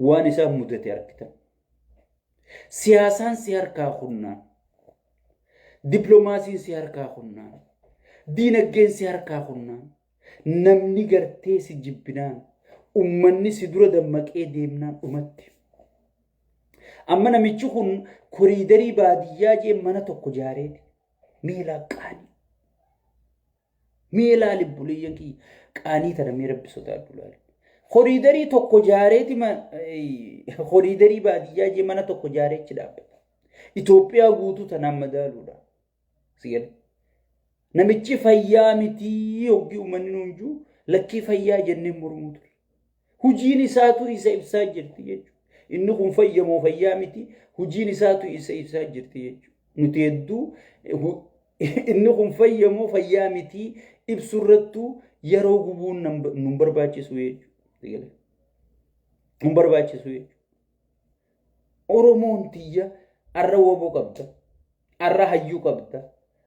waan isaan mudate argitan siyaasaan si harkaa hunnaan diplomaasiin si harkaa hunnaan diinagdeen si harkaa hunnaan namni gartee si jibbinaan ummanni si dura dammaqee deemnaan dhumatti amma namichi kun koriidarii baadiyyaa jee mana tokko jaareeti miilaa qaanii miilaa libbuleeyyan kiyya qaanii tana mee rabbisotaa addulaale koriidarii tokko jaareeti koriidarii baadiyyaa jee mana tokko jaareechi dhaabbata Itoophiyaa guutuu tanaan madaaluudha sigale namichi fayyaa mitii hoggi ummanni nuunjuu lakkii fayyaa jennee mormuu ture hujiin isaatu isa ibsaa jirti jechuudha inni kun fayyamoo fayyaa miti hujiin isaatu isa ibsaa jirti jechuudha nuti hedduu inni kun fayyamoo fayyaa miti ibsurrattuu yeroo gubuun nun barbaachisu jechuudha nun barbaachisu jechuudha Oromoon tiyya arra woboo qabda. Arra hayyuu qabda.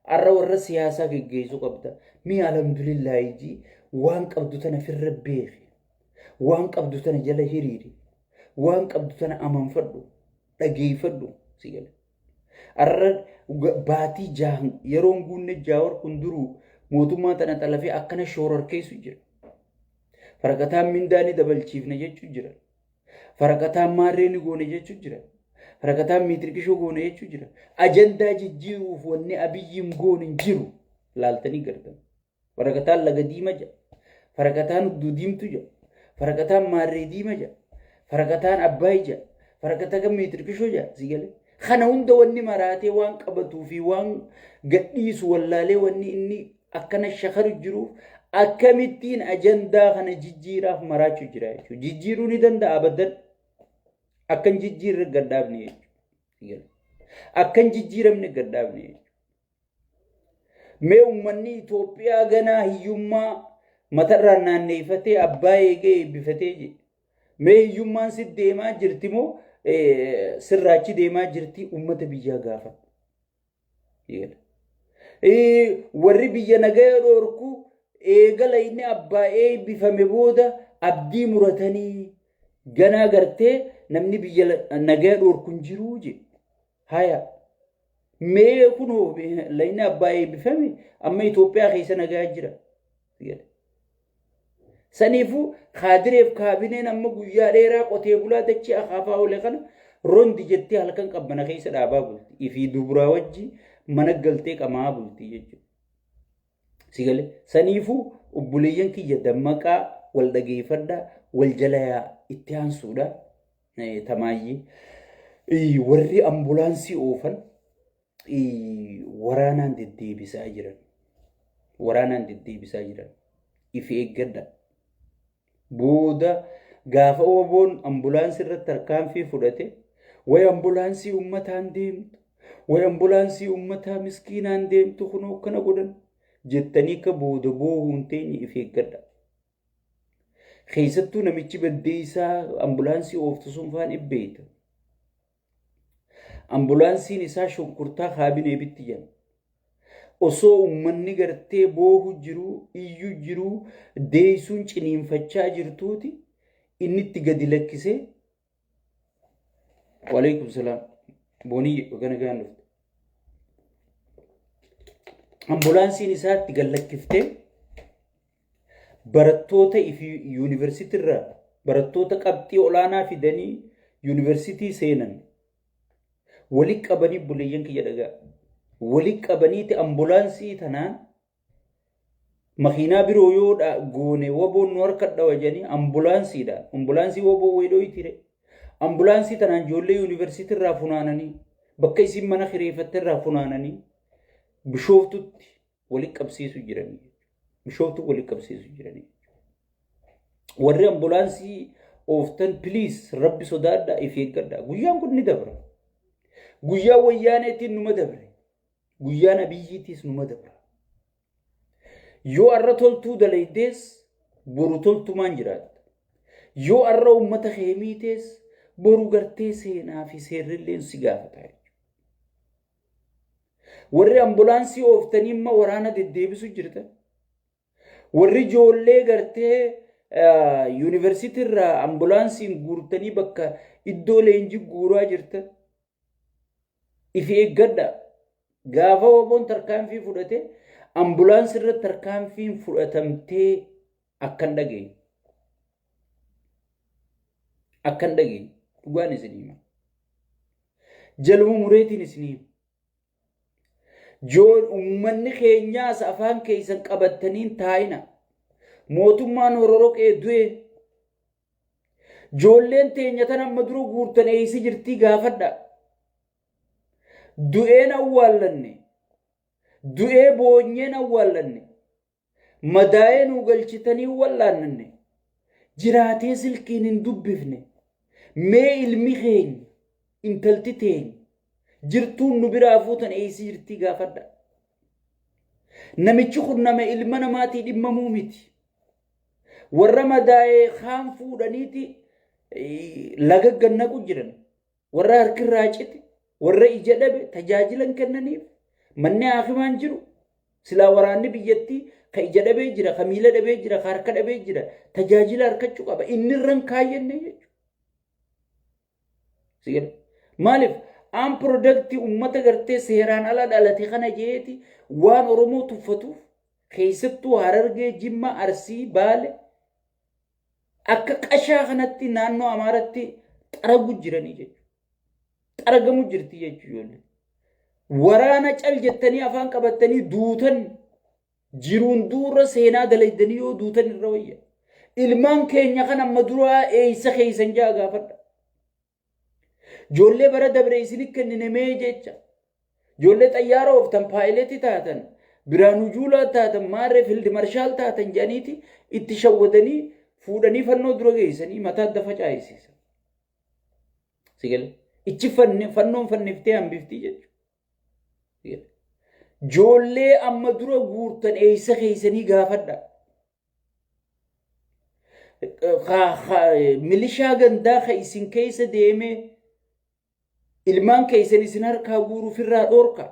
Arra warra siyaasaa geggeessuu qabda. Mi alhamdulillahi ji waan qabdu tana firra beeki. Waan qabdu tana jala hiriiri. Waan qabdu tana amanfadhu. Dhageeffadhu si gala. Arra baatii jahan yeroon guunne jaawar kun duruu mootummaa tana xalafee akkana shoororkeessu jira. Faraqataan mindaani dabalchiifne jechuu jira. Faraqataan maarreeni goone jechuu jira. Faraqataan miitirkishoo goone jechuu jira. Ajandaa jijjiiruuf wanni abiyyiin goone hin jiru laaltanii gartan. Faraqataan laga diima jira. Faraqataan hudduu diimtu jira. Faraqataan maarree diima jira. Faraqataan abbaay jira. Faraqataan miitirkishoo jira si galee. Kana hunda wanni maraatee waan qabatuu fi waan gadhiisu wallaalee wanni inni akkana shakaru jiruuf akkamittiin ajandaa kana jijjiiraaf maraachuu jira jechuudha. Jijjiiruu ni danda'a abaddan akkan jijjiirre gaddaabne jechuudha. Akkan jijjiiramne gaddaabne jechuudha. Mee uummanni Itoophiyaa ganaa hiyyummaa matarraa naanneeffatee abbaa eegee eebbifatee jedhe. Mee hiyyummaan si deemaa jirti moo sirraachi deemaa jirti uummata biyyaa gaafa. Warri biyya nagaya dhoorku eegala inni abbaa eebbifame booda abdii muratanii ganaa gartee namni biyya nagaya dhoorku hin jiruu je. Haya mee kunoo layni abbaa eebbifame amma Itoophiyaa keessa nagaa jira. Saniifuu kaadireef kaabineen amma guyyaa dheeraa qotee bulaa dachee akaafaa oole kana rondi jettee halkan qabbana keessa dhaabaa bulti. Ifii duburaa wajji mana galtee qamaa bulti jechuudha. Sigalee saniifuu obboleeyyan kiyya dammaqaa wal dhageeffadhaa wal jalayaa itti aansuudha. Tamaayyee warri ambulaansii oofan waraanaan deddeebisaa jiran. Waraanaan deddeebisaa jiran. Ifi eeggadha. Booda gaafa oboon ambulaansii irratti tarkaanfii fudhate way ambulaansii uummataan deemtu way ambulaansii uummataa miskiinaan deemtu kunoo kana godhan jettanii ka booda boohuun teenye if eeggadha. Keessattuu namichi baddeessaa ambulaansii ooftu sun faan ibbeeta. Ambulaansiin isaa shunkurtaa kaabinee bitti jedhama. Osoo uummanni gartee boohu jiru iyyuu jiru deeysuun ciniinfachaa jirtuuti inni itti gadi lakkisee waalaikum salaam boonii gana gaan dhufte. Ambulaansiin isaa itti gad lakkiftee barattoota yuunivarsiitii irraa barattoota qabxii olaanaa fidanii yuunivarsiitii seenan wali qabanii buleeyyan kiyya dhagaa. Wali qabaniiti ambulaansii tanaan makiinaa biroo yoo goone woboon nu harka dhawajanii ambulaansiidhaan ambulaansii woboo weedhoo tire ambulaansii tanaan ijoollee yuunivarsiitii irraa funaananii bakka isin mana kireeffatte irraa funaananii bishooftutti wali qabsiisu jiranii. Bishooftu wali qabsiisu jiranii. Warri ambulaansii ooftan please rabbi sodaadhaa if eeggadhaa. Guyyaan kun ni dabra. Guyyaa wayyaaneetiin numa dabre. Guyyaan abiyyiitiis numa dabra. Yoo arra toltuu dalaydees boru toltumaan jiraatta. Yoo arra uummata keemiitees boru gartee seenaa fi seerrilleen si gaafata. Warri ambulaansii ooftanii imma waraana deddeebisu jirta. Warri ijoollee gartee yuunivarsiitii irraa ambulaansiin guurtanii bakka iddoo leenjii guuraa jirta. If eeggadhaa. Gaafa woboon tarkaanfii fudhate ambulaansii irratti tarkaanfiin fudhatamtee akkan dhageenye. Akkan dhageenye dhugaan isin hima. Jaluma mureetiin isin hima. Uummanni keenyaas afaan keessan qabattaniin taa'ina. Mootummaan hororoqee du'e. Ijoolleen teenya tan amma dura guurtan eeysi jirtii gaafadha. Du'een awwaallanne. Du'ee boonyeen awwaallanne. Madaa'ee nu galchitanii wallaannanne. Jiraatee silkiin hin dubbifne. Mee ilmi keenya intalti teenya jirtuun nu biraa fuutan eeysi jirtii gaafadha. Namichi kun nama ilma namaatii dhimmamuu miti. Warra madaa'ee kaan fuudhaniiti laga gannaqu jiran. warra harkirraa cite warra ija dhabe tajaajilan kennaniif manni haakimaan jiru silaa waraanni biyyattii ka ija dhabee jira ka miila dhabee jira ka harka dhabee jira tajaajila harkachuu qaba inni irran kaayyannee jechuudha. Maaliif aan piroodaktii uummata gartee seeraan ala dhalate kana jeeti waan Oromoo tuffatuuf keessattuu Harargee, Jimmaa, Arsii, Baale akka qashaa kanatti naannoo Amaaratti xaragu jiranii jechuudha. Xaragamu jirti jechuudha. Waraana cal jettanii afaan qabatanii duutan jiruun duura seenaa dalaydanii yoo duutan irra wayya. Ilmaan keenya kan amma duraa eeysa keeysan jaa gaafadha. Ijoollee bara dabre isinit kennine mee jecha. Ijoollee xayyaara ooftan paayileetii taatan Biraanuu Juulaa taatan maarree fiildi marshaal taatan jedhaniiti itti shawwadanii fuudhanii fannoo dura geessanii mataa adda facaayisiisan. Sigale ichi fannoon fanniftee hambiftii jechuudha. Ijoollee amma dura guurtan eeysa keeysanii gaafadha. Milishaa gandaa ka isin keeysa deemee ilmaan keeysan isin harkaa guuruuf irraa dhoorka.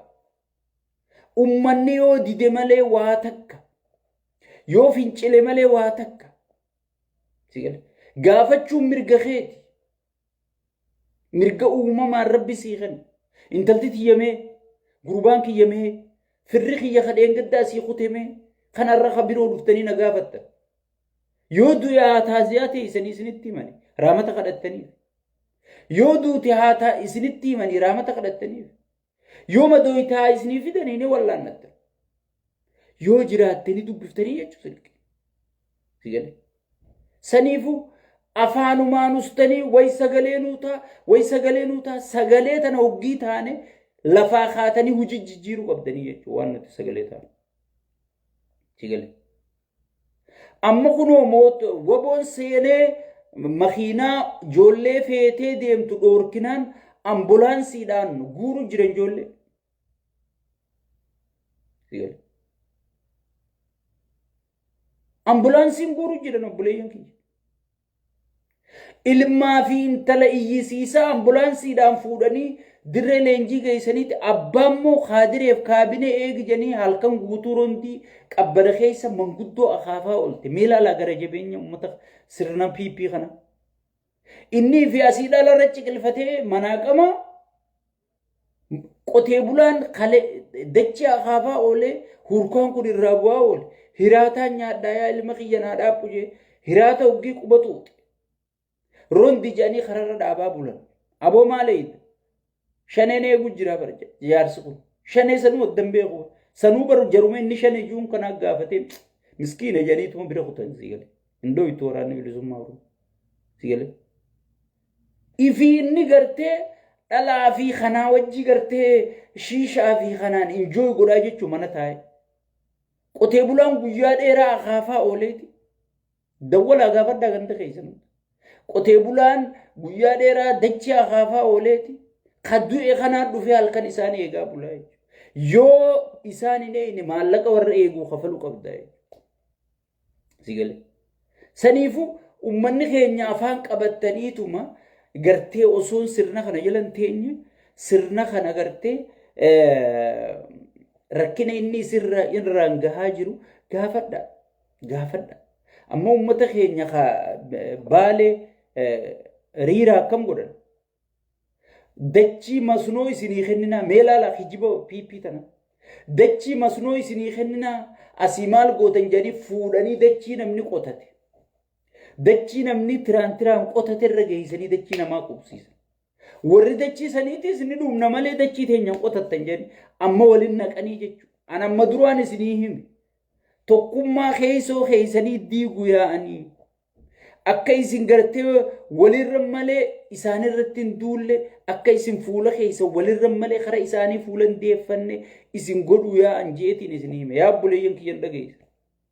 Ummanni yoo dide malee waa takka yoo fincile malee waa takka. Gaafachuun mirga keeti. Mirga uumamaan rabbi siiqan. Intalti tiyyamee gurbaan kiyyamee firri kiyya kadheen gaddaa sii kutemee kanarra ka biroo dhuftanii na gaafatta. Yoo du'e haataaziyaa ta'e isinitti himani raamata kadhattaniif. Yoo duute haataa isinitti himani raamata kadhattaniif. Yoo madooyte haa isinii fidanii ni wallaannatta. Yoo jiraattanii dubbiftanii jechuudha. Saniifuu afaanumaan ustanii way sagalee nuutaa sagalee tana hoggii taane lafaa kaatanii hujii jijjiiruu qabdanii jechuudha waan nuti sagalee taane. Amma kunoo waboon seenee makiinaa ijoollee feetee deemtu dhoorkinaan ambulaansiidhaan guuru jiran ijoollee. Ambulaansiin guuru jiran obboleeyyan kiyya. Ilmaa fi intala iyyisiisaa ambulaansiidhaan fuudhanii dirree leenjii geessaniiti abbaan moo kaadireef kaabinee eegijanii halkan guutuu rondii qabbana keessa manguddoo akaafaa oolte meelaalaa gara jabeenya uummata sirna PP kana. Inni fi asii dhalarra ciqilfatee manaaqama qotee bulaan dachee akaafaa oolee hurkaan kun irraa bu'aa oole hiraataan nyaadhaa yaa ilma kiyya naa dhaabbu jee hiraata hoggii qubatuuti. Rondi jedhanii kararra dhaabaa bulan. Aboo maaleeyidha? Shaneen eeguu jira bara jaarsi kun. Shanee sanuu waddan beeku. Sanuu bara jaruma inni shanee juun kanaa gaafatee miskiina jedhaniituma bira kutan sigale. Indoo itti waraanni bilisummaa oromoo. Sigale. Ifi inni gartee dhalaa fi kanaa wajji gartee shiishaa fi kanaan injooy godhaa jechuu mana taa'e. Qotee bulaan guyyaa dheeraa akaafaa ooleeti. Dawwalaa gaafadhaa ganda keessan. Qotee bulaan guyyaa dheeraa dachee akaafaa ooleeti. Kaddu'e kanaan dhufee halkan isaan eegaa bulaa jechuudha. Yoo isaan hin eegne maallaqa warra eeguu kafalu qabda. Sigale. Saniifuu uummanni keenya afaan qabataniituma gartee osoon sirna kana jalan teenye sirna kana gartee rakkina inni irraan gahaa jiru gaafadha. Amma uummata keenya Baalee riiraa akkam godhan. Dachii masnoo isinii kenninaa meelaalaa kijiba PP tana. Dachii masnoo isinii kenninaa asii maal gootan jedhanii fuudhanii dachii namni qotate. Dachii namni tiraan qotate irra geessanii dachii namaa qubsiisan. Warri dachii saniitis ni dhumna malee dachii teenyaan qotattan jedhanii amma waliin naqanii jechuudha. An amma duraan isinii himi. Tokkummaa keessoo keessanii diiguu yaa'anii. Akka isin gartee walirra malee isaan irratti hin duulle akka isin fuula keessa walirra malee kara isaanii fuula hin deeffanne isin godhuu yaa'an jeetiin isin hime yaa buleeyyan kiyyan dhageessa.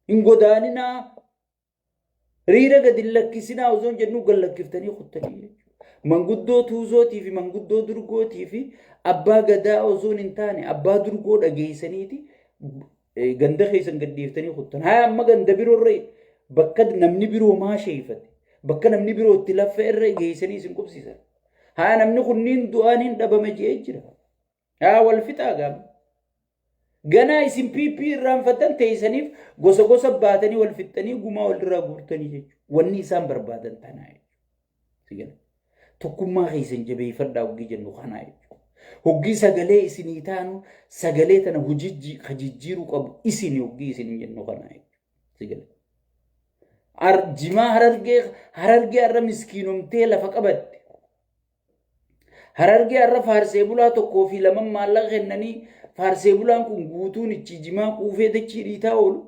Hin godaaninaa riira gadi lakkisinaa osoo jennu gad lakkiftanii kuttanii jechuudha. Manguddoo tuuzootii fi manguddoo durgootii fi abbaa gadaa osoo hin taane abbaa durgoo dhageessaniiti ganda keessan gaddeeftanii kuttan. Haa amma ganda biroorra bakka namni biroo maasheeffate bakka namni biroo itti laffa irra geessanii isin qubsiisan. haa namni kunniin du'aan hin dhabame jee jira haa wal fixaa gaama ganaa isin piipii irraanfatan teessaniif gosa gosa baatanii wal fixxanii gumaa walirraa guurtanii jechuudha wanni isaan barbaadan tanaa jechuudha tokkummaa keessan jabeeffadhaa hoggii jennu kanaa jechuudha hoggii sagalee isinii taanu sagalee tana hojijjiiruu qabu isin hoggii isin jennu kanaa jechuudha jimaa harargee har'a miskiinomtee lafa qabatte harargee har'a faarsee bulaa tokkoo fi lama maallaqa kennanii faarsee bulaan kun guutuun ichi jimaa quufee dachii dhiitaa oolu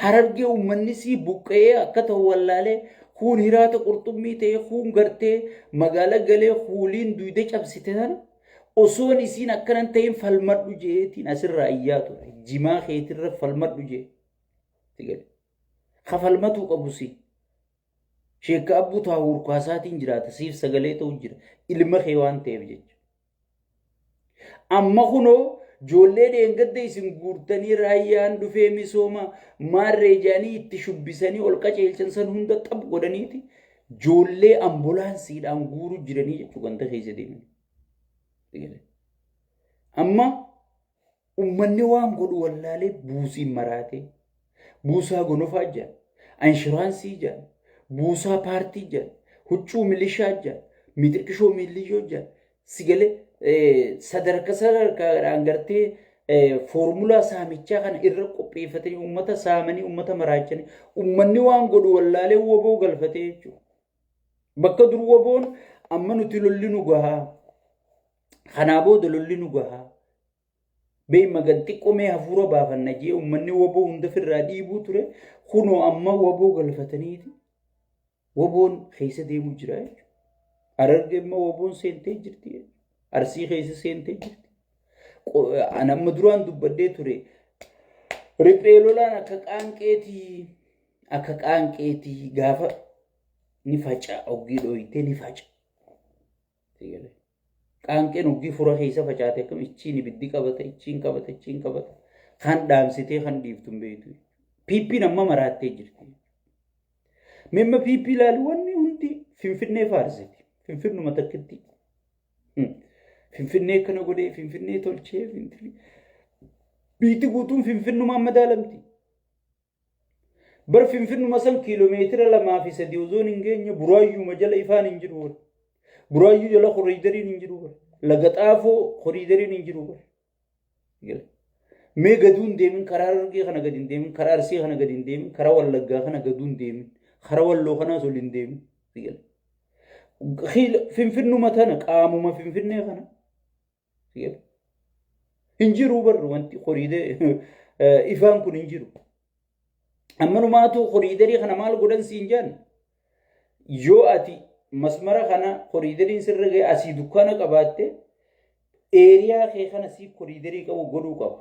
harargee uummanni sii buqqa'ee akka ta'u wallaalee kuun hiraata qurxummii ta'ee kuun gartee magaala galee kuuliin duyda cabsite sana osoon isiin akkanan ta'in falmadhu jeetiin asirraa iyyaa ture jimaa keetirra falmadhu jee ka falmatuu qabu si sheekka abbuu taa'uur kaasaatiin jiraata siif sagalee ta'u jira ilma kee waan ta'eef jecha amma kunoo joollee dheengadda isin guurtanii raayyaan dhufee misooma maarree jaanii itti shubbisanii ol qaceelchan san hunda xab godhaniiti joollee ambulaansiidhaan guuruu jiranii jechuu wanta keessa deeman amma ummanni waan godhu wallaalee buusiin maraatee buusaa gonofaa jaan inshuraansii jaan buusaa paartii jaan huccuu milishaa jaan mitirqishoo milishoo jaan sigalee sadarkaan gartee foormulaa saamichaa kana irra qopheeffatanii uummata saamanii uummata maraachanii uummanni waan godhu wallaalee woboo galfatee jechuudha. Bakka dur woboon amma nuti lolli nu gahaa kanaa booda lolli nu gahaa bee maganti qomee hafuura baafanna jee uummanni woboo hunda firraa dhiibuu ture kunoo amma woboo galfataniiti woboon keessa deemu jira jechuudha. Harargee immoo woboon seentee jirti jechuudha. Arsii keessa seentee jirti. Anamma duraan dubbadhee ture. Riphee lolaan akka qaanqeetii gaafa ni faca'a oggii dhooyitee ni faca'a. Qaanqeen oggii fura keessa facaate akkam ichiin ibiddi qabata ichiin qabata kan dhaamsitee kan dhiiftu hin beektu. Piippiin amma maraattee jirti. Memma piippii ilaalu wanni hundi finfinnee faarsiti. Finfinnuma takkitti. Finfinnee kana godhee finfinnee tolchee biitti guutuun finfinnuma madaalamti. Bar finfinnuma san kiiloomeetira 2-3 ozoon hin geenye buraayyuma jala ifaan hin jiru. Buraayyuu jala koriidariin hin jiru. Laga xaafoo koriidariin hin jiru. Mee gaduun deemin karaa Harargee kana gadi hin deemin karaa Arsii kana gadi hin deemin karaa Wallaggaa kana gaduun deemin karaa Walloo kanaas ol hin deemin. Finfinnuma tana qaamuma finfinnee kana. Hinjiru barru wanti koriidee ifaan kun hinjiru. Ammanumaatu koriidarii kana maal godhan siin jaan yoo ati masmara kana koriidariin sirra ga'e asii dukkaana qabaatte eeriyaa kee kana sii koriidarii qabu godhuu qaba.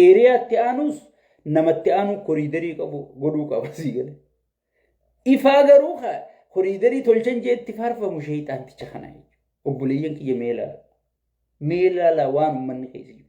Eeriyaatti aanus namatti aanu koriidarii qabu godhuu qaba sii gale. Ifaa garuu koriidarii tolchan jeetti faarfamu sheexaanticha kana jechuudha. Obboleeyyan kiyya meelaa waan uummanni keessa jiru.